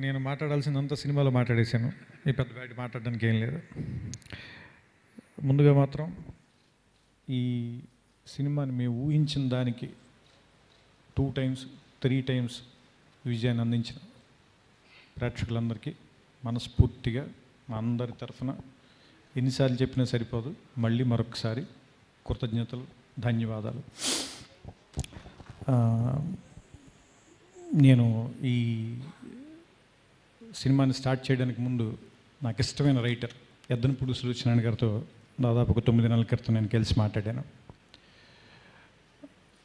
నేను మాట్లాడాల్సిందంతా సినిమాలో మాట్లాడేశాను. ఈ పెద్ద బయట మాట్లాడడానికి ఏం లేదు. ముందుగా మాత్రం ఈ సినిమాని మేము ఊహించిన దానికి 2 times 3 times విజయాన్ని అందించిన ప్రేక్షకులందరికీ మనస్ఫూర్తిగా మా అందరి తరఫున ఎన్నిసార్లు చెప్పినా సరిపోదు, మళ్ళీ మరొకసారి కృతజ్ఞతలు, ధన్యవాదాలు. నేను ఈ సినిమాని స్టార్ట్ చేయడానికి ముందు నాకు ఇష్టమైన రైటర్ ఎద్దనపూడి సులోచన గారితో దాదాపు ఒక 9 నెలల క్రితం నేను కలిసి మాట్లాడాను.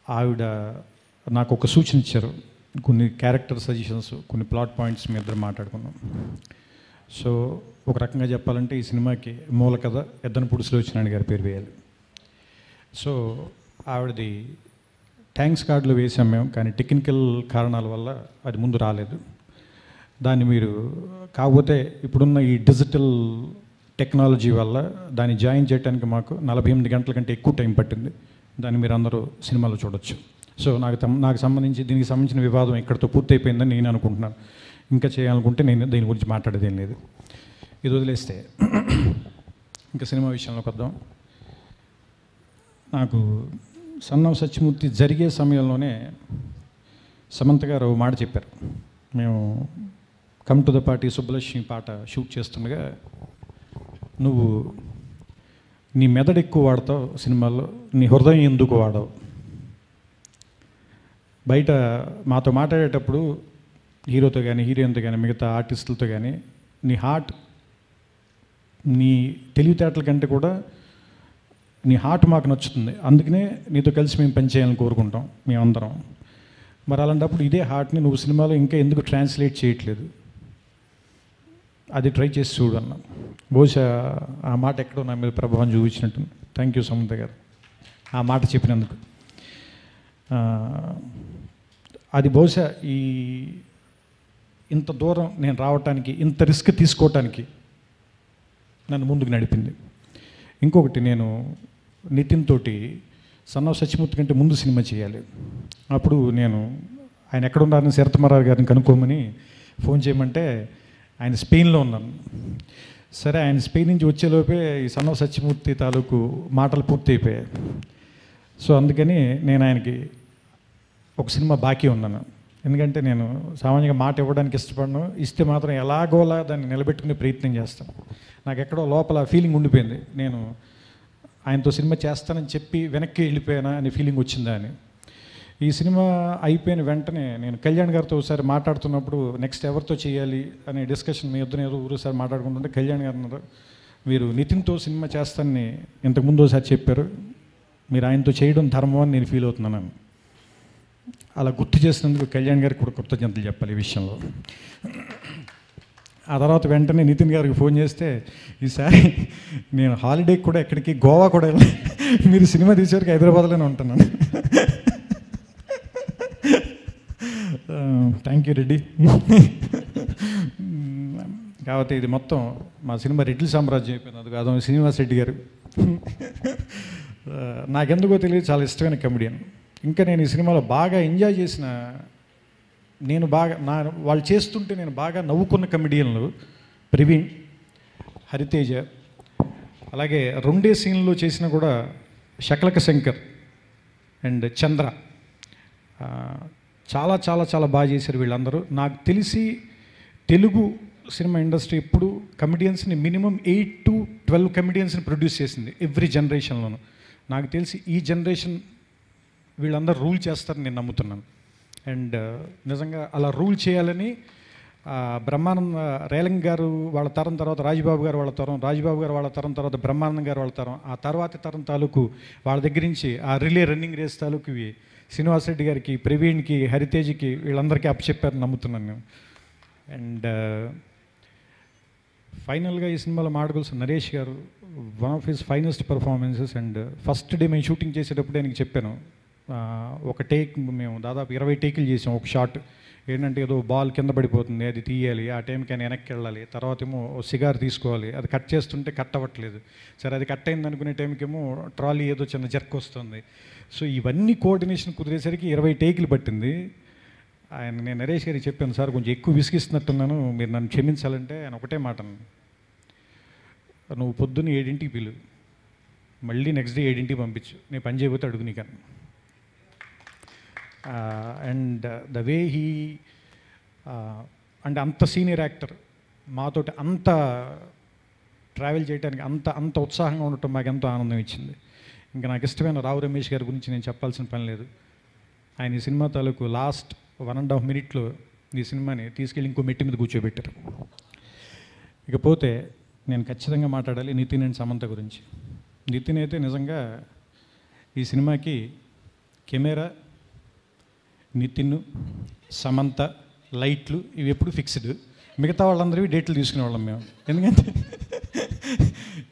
ఆవిడ నాకు ఒక సూచన ఇచ్చారు, కొన్ని క్యారెక్టర్ సజెషన్స్, కొన్ని ప్లాట్ పాయింట్స్ మీ ఇద్దరు మాట్లాడుకున్నాం. సో ఒక రకంగా చెప్పాలంటే ఈ సినిమాకి మూల కథ ఎద్దనపూడి సులోచన గారి పేరు వేయాలి. సో ఆవిడది థ్యాంక్స్ కార్డులో వేసాం మేము, కానీ టెక్నికల్ కారణాల వల్ల అది ముందు రాలేదు. దాన్ని మీరు కాకపోతే ఇప్పుడున్న ఈ డిజిటల్ టెక్నాలజీ వల్ల దాన్ని జాయిన్ చేయడానికి మాకు 48 గంటల కంటే ఎక్కువ టైం పట్టింది. దాన్ని మీరు అందరూ సినిమాలో చూడొచ్చు. సో నాకు సంబంధించి దీనికి సంబంధించిన వివాదం ఇక్కడితో పూర్తయిపోయిందని నేను అనుకుంటున్నాను. ఇంకా చేయాలనుకుంటే నేను దీని గురించి మాట్లాడేదేం లేదు. ఇది వదిలేస్తే ఇంకా సినిమా విషయంలోకి వద్దాం. నాకు సన్ ఆఫ్ సత్యమూర్తి జరిగే సమయంలోనే సమంత గారు మాట చెప్పారు. మేము come to the party Subbalakshmi పాట షూట్ చేస్తుండగా, నువ్వు నీ మెదడు ఎక్కువ వాడతావు సినిమాల్లో, నీ హృదయం ఎందుకు వాడవు? బయట మాతో మాట్లాడేటప్పుడు హీరోతో కానీ హీరోయిన్తో కానీ మిగతా ఆర్టిస్టులతో కానీ నీ హార్ట్, నీ తెలివితేటల కంటే కూడా నీ హార్ట్ మాకు నచ్చుతుంది, అందుకనే నీతో కలిసి మేము పనిచేయాలని కోరుకుంటాం మేమందరం. మరి అలాంటప్పుడు ఇదే హార్ట్ని నువ్వు సినిమాలో ఇంకా ఎందుకు ట్రాన్స్లేట్ చేయట్లేదు? అది ట్రై చేసి చూడు అన్నా. బహుశా ఆ మాట ఎక్కడో నా మీద ప్రభావం చూపించినట్టు. థ్యాంక్ యూ సమంత గారు ఆ మాట చెప్పినందుకు. అది బహుశా ఇంత దూరం నేను రావటానికి, ఇంత రిస్క్ తీసుకోవటానికి నన్ను ముందుకు నడిపింది. ఇంకొకటి, నేను నితిన్ తోటి సన్ ఆఫ్ సత్యమూర్తి కంటే ముందు సినిమా చేయాలి. అప్పుడు నేను ఆయన ఎక్కడున్నారని శరత్మరావు గారిని కనుక్కోమని ఫోన్ చేయమంటే ఆయన స్పెయిన్లో ఉన్నాను. సరే, ఆయన స్పెయిన్ నుంచి వచ్చేలోపే ఈ సన్ ఆఫ్ సత్యమూర్తి తాలూకు మాటలు పూర్తి అయిపోయాయి. సో అందుకని నేను ఆయనకి ఒక సినిమా బాకీ ఉన్నాను. ఎందుకంటే నేను సామాన్యంగా మాట ఇవ్వడానికి ఇష్టపడను, ఇస్తే మాత్రం ఎలాగోలా దాన్ని నిలబెట్టుకునే ప్రయత్నం చేస్తాను. నాకు ఎక్కడో లోపల ఫీలింగ్ ఉండిపోయింది, నేను ఆయనతో సినిమా చేస్తానని చెప్పి వెనక్కి వెళ్ళిపోయానా అనే ఫీలింగ్ వచ్చిందా అని. ఈ సినిమా అయిపోయిన వెంటనే నేను కళ్యాణ్ గారితో ఒకసారి మాట్లాడుతున్నప్పుడు నెక్స్ట్ ఎవరితో చేయాలి అనే డిస్కషన్ మీ ఇద్దరు ఏదో ఊరోసారి మాట్లాడుకుంటుంటే కళ్యాణ్ గారు అన్నారు, మీరు నితిన్తో సినిమా చేస్తానని ఇంతకుముందు ఒకసారి చెప్పారు, మీరు ఆయనతో చేయడం ధర్మం అని నేను ఫీల్ అవుతున్నాను. అలా గుర్తు చేసినందుకు కళ్యాణ్ గారికి కూడా కృతజ్ఞతలు చెప్పాలి ఈ విషయంలో. ఆ తర్వాత వెంటనే నితిన్ గారికి ఫోన్ చేస్తే, ఈసారి నేను హాలిడేకి కూడా ఎక్కడికి గోవా కూడా వెళ్ళి మీరు సినిమా తీసేవరకు హైదరాబాద్లోనే ఉంటున్నాను. Thank you Reddy. కాబట్టి ఇది మొత్తం మా సినిమా రెడ్డి సామ్రాజ్యం అయిపోయింది. అది కాదు, శ్రీనివాస్ రెడ్డి గారు నాకెందుకో తెలియదు చాలా ఇష్టమైన కమెడియన్. ఇంకా నేను ఈ సినిమాలో బాగా ఎంజాయ్ చేసిన, నేను బాగా వాళ్ళు చేస్తుంటే నేను బాగా నవ్వుకున్న కమెడియన్లు ప్రవీణ్, హరితేజ, అలాగే 2 సీన్లో చేసిన కూడా శకలక శంకర్ అండ్ చంద్ర. చాలా చాలా చాలా బాగా చేశారు వీళ్ళందరూ. నాకు తెలిసి తెలుగు సినిమా ఇండస్ట్రీ ఎప్పుడు కమెడియన్స్ని మినిమం 8 to 12 కమెడియన్స్ని ప్రొడ్యూస్ చేసింది ఎవ్రీ జనరేషన్లోనూ. నాకు తెలిసి ఈ జనరేషన్ వీళ్ళందరూ రూల్ చేస్తారని నేను నమ్ముతున్నాను. అండ్ నిజంగా అలా రూల్ చేయాలని బ్రహ్మానంద రేలంగ్ గారు వాళ్ళ తరం తర్వాత రాజబాబు గారు వాళ్ళ తరం, రాజబాబు గారు వాళ్ళ తరం తర్వాత బ్రహ్మానందం గారు వాళ్ళ తరం, ఆ తర్వాతి తరం తాలూకు వాళ్ళ దగ్గర నుంచి ఆ రిలే రన్నింగ్ రేస్ తాలూకు శ్రీనివాస్ రెడ్డి గారికి, ప్రవీణ్కి, హరితేజ్కి వీళ్ళందరికీ అప్పచెప్పారని నమ్ముతున్నాను నేను. అండ్ ఫైనల్గా ఈ సినిమాలో మాట్లాడుకోవాల్సిన నరేష్ గారు, one of his finest performances. And first day మేము షూటింగ్ చేసేటప్పుడు ఆయనకి చెప్పాను, ఒక టేక్ మేము దాదాపు 20 టేకులు చేసాం. ఒక షాట్ ఏంటంటే ఏదో బాల్ కింద పడిపోతుంది, అది తీయాలి, ఆ టైంకి ఆయన వెనక్కి వెళ్ళాలి, తర్వాత ఏమో సిగార్ తీసుకోవాలి, అది కట్ చేస్తుంటే కట్ అవ్వట్లేదు, సరే అది కట్ అయింది అనుకునే టైంకి ఏమో ట్రాలీ ఏదో చిన్న జర్క్ వస్తుంది. సో ఇవన్నీ కోఆర్డినేషన్ కుదిరేసరికి 20 టేకులు పట్టింది. నేను నరేష్ గారికి చెప్పాను, సార్ కొంచెం ఎక్కువ విసిగిస్తున్నట్టున్నాను, మీరు నన్ను క్షమించాలంటే ఆయన ఒకటే మాట అన్నాను, నువ్వు పొద్దున్న 7ంటికి పిలు, మళ్ళీ నెక్స్ట్ డే 7ంటికి పంపించు, నేను పని చేయబోతే అడుగు నీకన్నా. అండ్ ద వే హీ అంటే అంత సీనియర్ యాక్టర్ మాతోటి అంత ట్రావెల్ చేయడానికి అంత ఉత్సాహంగా ఉండటం మాకు ఎంతో ఆనందం ఇచ్చింది. ఇంకా నాకు ఇష్టమైన రావు రమేష్ గారి గురించి నేను చెప్పాల్సిన పని లేదు. ఆయన ఈ సినిమా తాలూకు లాస్ట్ 1.5 మినిట్లో ఈ సినిమాని తీసుకెళ్ళి ఇంకో మెట్టి మీద కూర్చోబెట్టారు. ఇకపోతే నేను ఖచ్చితంగా మాట్లాడాలి నితిన్ అండ్ సమంత గురించి. నితిన్ అయితే నిజంగా ఈ సినిమాకి కెమెరా, నితిన్, సమంత, లైట్లు ఇవి ఎప్పుడు ఫిక్స్డ్, మిగతా వాళ్ళందరివి డేట్లు తీసుకునేవాళ్ళం మేము.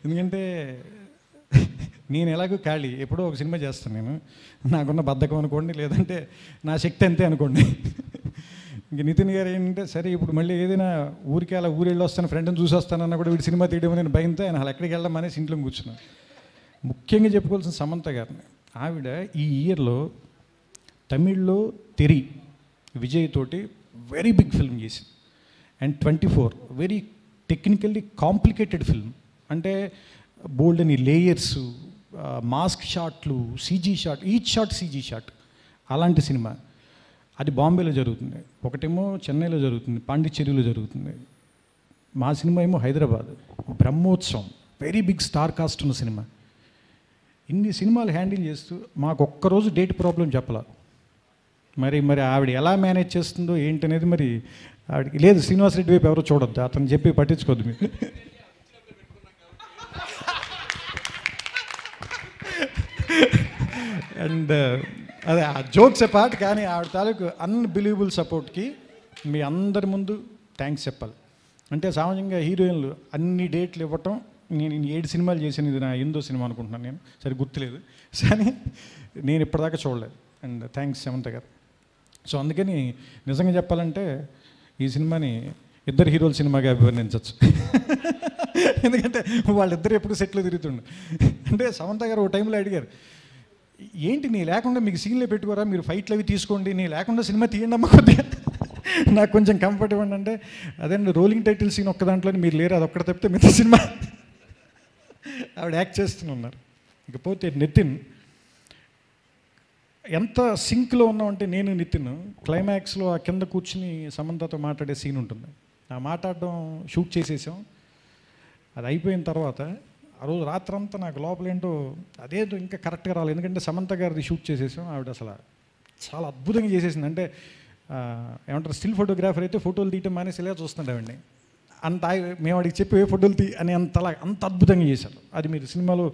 ఎందుకంటే నేను ఎలాగో ఖాళీ, ఎప్పుడో ఒక సినిమా చేస్తాను నేను, నాకున్న బద్ధకం అనుకోండి, లేదంటే నా శక్తి అంతే అనుకోండి. ఇంక నితిన్ గారు ఏంటంటే సరే ఇప్పుడు మళ్ళీ ఏదైనా ఊరికి అలా ఊరెళ్ళి వస్తాను, ఫ్రెండ్ని చూసి వస్తానన్నా కూడా వీడి సినిమా తీయడం నేను భయంతో ఆయన అలా ఎక్కడికి వెళ్ళడం అనేసి ఇంట్లో కూర్చున్నాను. ముఖ్యంగా చెప్పుకోవాల్సిన సమంత గారిని. ఆవిడ ఈ ఇయర్లో తమిళ్లో తెరి విజయ్ తోటి వెరీ బిగ్ ఫిల్మ్ చేసింది. And 24 very technically complicated film, అంటే బోల్డ్ అని లేయర్స్, మాస్క్ షాట్లు, CG shot, each shot CG shot, అలాంటి సినిమా. అది బాంబేలో జరుగుతుంది, ఒకటేమో చెన్నైలో జరుగుతుంది, పాండిచ్చేరిలో జరుగుతుంది. మా సినిమా ఏమో Hyderabad, Brahmotsavam, very big star cast ఉన్న సినిమా. ఇన్ని సినిమాలు హ్యాండిల్ చేస్తూ మాకు ఒక్కరోజు డేట్ ప్రాబ్లం చెప్పాల. మరి ఆవిడ ఎలా మేనేజ్ చేస్తుందో ఏంటనేది మరి ఆవిడకి లేదు. శ్రీనివాసరెడ్డి వైపు ఎవరో చూడొద్దు, అతను చెప్పి పట్టించుకోవద్దు మీరు. అండ్ అదే ఆ జోక్స్ పార్ట్, కానీ ఆవిడ తాలూకు అన్బిలీవబుల్ సపోర్ట్కి మీ అందరి ముందు థ్యాంక్స్ చెప్పాలి. అంటే సామాన్యంగా హీరోయిన్లు అన్ని డేట్లు ఇవ్వటం, నేను 7 సినిమాలు చేశాను, ఇది నా 8వ సినిమా అనుకుంటున్నాను నేను, సరే గుర్తులేదు, కానీ నేను ఇప్పటిదాకా చూడలేదు. అండ్ థ్యాంక్స్ సమంత గారు. సో అందుకని నిజంగా చెప్పాలంటే ఈ సినిమాని ఇద్దరు హీరోల సినిమాగా అభివర్ణించవచ్చు. ఎందుకంటే వాళ్ళిద్దరు ఎప్పుడు సెట్లు తిరుగుతుండు. అంటే సమంత గారు ఓ టైంలో అడిగారు, ఏంటి నీ లేకుండా మీకు సీన్లే పెట్టుకోరా, మీరు ఫైట్లు అవి తీసుకోండి, నీ లేకుండా సినిమా తీయండి అమ్మ కొద్దిగా, నాకు కొంచెం కంఫర్ట్ ఇవ్వండి అంటే, అదండి రోలింగ్ టైటిల్ సీన్ ఒక్క దాంట్లో మీరు లేరు, అది ఒక్కడ తప్పితే మిగతా సినిమా ఆవిడ యాక్ట్ చేస్తూనే ఉన్నారు. ఇకపోతే నితిన్ ఎంత సింక్లో ఉన్నామంటే, నేను నితిన్ క్లైమాక్స్లో ఆ కింద కూర్చుని సమంతతో మాట్లాడే సీన్ ఉంటుంది. ఆ మాట్లాడడం షూట్ చేసేసాం. అది అయిపోయిన తర్వాత ఆ రోజు రాత్రంతా నాకు లోపలేంటో అదేదో ఇంకా కరెక్ట్గా రాలేదు, ఎందుకంటే సమంత గారిది షూట్ చేసేసాం. ఆవిడ అసలు చాలా అద్భుతంగా చేసేసింది. అంటే ఏమంటారు, స్టిల్ ఫోటోగ్రాఫర్ అయితే ఫోటోలు తీయటం మానేసి ఇలా చూస్తున్నాడు ఆవిడ్ని. అంత మేము వాడికి చెప్పి ఏ ఫోటోలు అని అంత అద్భుతంగా చేశారు. అది మీరు సినిమాలో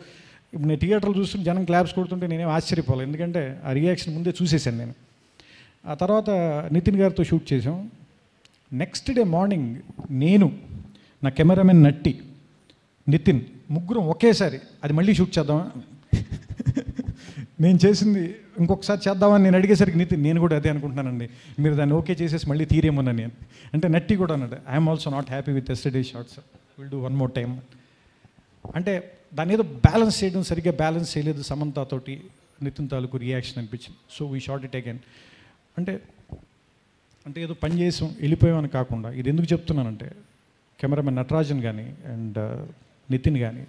ఇప్పుడు నేను థియేటర్లు చూస్తుంటే జనం క్లాప్స్ కొడుతుంటే నేనేం ఆశ్చర్యపోలేదు, ఎందుకంటే ఆ రియాక్షన్ ముందే చూసేసాను నేను. ఆ తర్వాత నితిన్ గారితో షూట్ చేసాం. నెక్స్ట్ డే మార్నింగ్ నేను, నా కెమెరామెన్ నట్టి, నితిన్ ముగ్గురం ఒకేసారి అది మళ్ళీ షూట్ చేద్దామా, నేను చేసింది ఇంకొకసారి చేద్దామని నేను అడిగేసరికి నితిన్, నేను కూడా అదే అనుకుంటున్నానండి, మీరు దాన్ని ఓకే చేసేసి మళ్ళీ తీరేమోనని నేను అంటే, నట్టి కూడా అన్నాడు, I'm also not happy with yesterday shots, will do one more time. అంటే దాన్ని ఏదో బ్యాలెన్స్ చేయడం సరిగ్గా బ్యాలెన్స్ చేయలేదు సమంతతోటి నితిన్ తాలూకు రియాక్షన్ అనిపించింది. So we short it again. అంటే ఏదో పని చేసాం వెళ్ళిపోయామని కాకుండా, ఇది ఎందుకు చెప్తున్నానంటే, కెమెరామెన్ నటరాజన్ కానీ అండ్ నితిన్ కానీ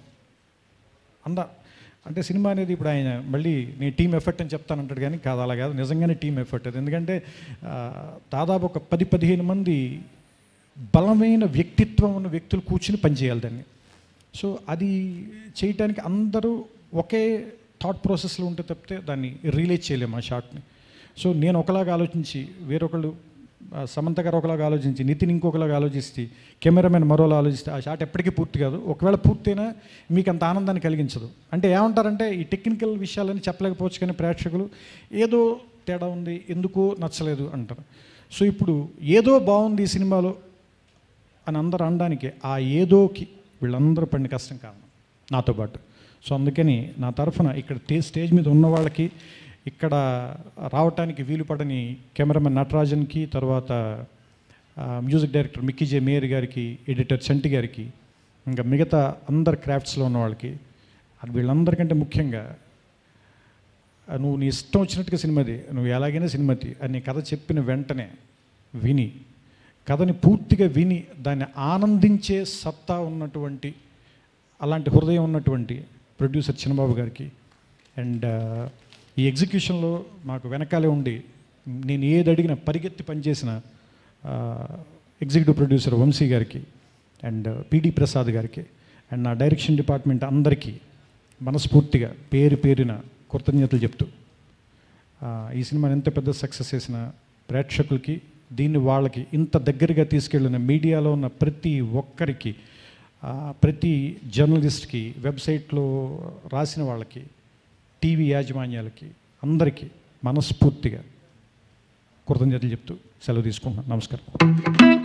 అంటే సినిమా అనేది ఇప్పుడు ఆయన మళ్ళీ నేను టీమ్ ఎఫర్ట్ అని చెప్తానంటాడు, కానీ కాదు, అలా కాదు, నిజంగానే టీమ్ ఎఫర్ట్ అది. ఎందుకంటే దాదాపు ఒక 10-15 మంది బలమైన వ్యక్తిత్వం ఉన్న వ్యక్తులు కూర్చుని పనిచేయాలి దాన్ని. సో అది చేయటానికి అందరూ ఒకే థాట్ ప్రాసెస్లో ఉంటే తప్పితే దాన్ని రిలీజ్ చేయలేము ఆ షాట్ని. సో నేను ఒకలాగా ఆలోచించి, వేరొకళ్ళు సమంత గారు ఒకలాగా ఆలోచించి, నితిన్ ఇంకొకలాగా ఆలోచిస్తే, కెమెరామెన్ మరోలా ఆలోచిస్తే ఆ షాట్ ఎప్పటికీ పూర్తి కాదు. ఒకవేళ పూర్తయినా మీకు అంత ఆనందాన్ని కలిగించదు. అంటే ఏమంటారంటే, ఈ టెక్నికల్ విషయాలని చెప్పలేకపోవచ్చు, కానీ ప్రేక్షకులు ఏదో తేడా ఉంది, ఎందుకో నచ్చలేదు అంటారు. సో ఇప్పుడు ఏదో బాగుంది ఈ సినిమాలో అని అందరూ అనడానికి ఆ ఏదోకి వీళ్ళందరూ పడిన కష్టం కారణం నాతో పాటు. సో అందుకని నా తరఫున ఇక్కడ స్టేజ్ మీద ఉన్న వాళ్ళకి, ఇక్కడ రావటానికి వీలు పడని కెమెరామెన్ నటరాజన్కి, తర్వాత మ్యూజిక్ డైరెక్టర్ మిక్కీ జే మేయర్ గారికి, ఎడిటర్ చంటి గారికి, ఇంకా మిగతా అందరు క్రాఫ్ట్స్లో ఉన్న వాళ్ళకి, అది వీళ్ళందరికంటే ముఖ్యంగా నువ్వు నీ ఇష్టం వచ్చినట్టుగా సినిమాది, నువ్వు ఎలాగైనా సినిమాది అని కథ చెప్పిన వెంటనే విని, కథని పూర్తిగా విని దాన్ని ఆనందించే సత్తా ఉన్నటువంటి, అలాంటి హృదయం ఉన్నటువంటి ప్రొడ్యూసర్ చిన్నబాబు గారికి అండ్ ఈ ఎగ్జిక్యూషన్లో మాకు వెనకాలే ఉండి నేను ఏది అడిగినా పరిగెత్తి పనిచేసిన ఎగ్జిక్యూటివ్ ప్రొడ్యూసర్ వంశీ గారికి అండ్ పిడి ప్రసాద్ గారికి అండ్ నా డైరెక్షన్ డిపార్ట్మెంట్ అందరికీ మనస్ఫూర్తిగా పేరు పేరిన కృతజ్ఞతలు చెప్తూ, ఈ సినిమాని ఎంత పెద్ద సక్సెస్ చేసిన ప్రేక్షకులకి, దీన్ని వాళ్ళకి ఇంత దగ్గరగా తీసుకెళ్ళిన మీడియాలో ఉన్న ప్రతి ఒక్కరికి, ప్రతి జర్నలిస్ట్కి, వెబ్సైట్లో రాసిన వాళ్ళకి, టీవీ యాజమాన్యాలకి అందరికీ మనస్ఫూర్తిగా కృతజ్ఞతలు చెప్తూ సెలవు తీసుకుంటున్నాను. నమస్కారం.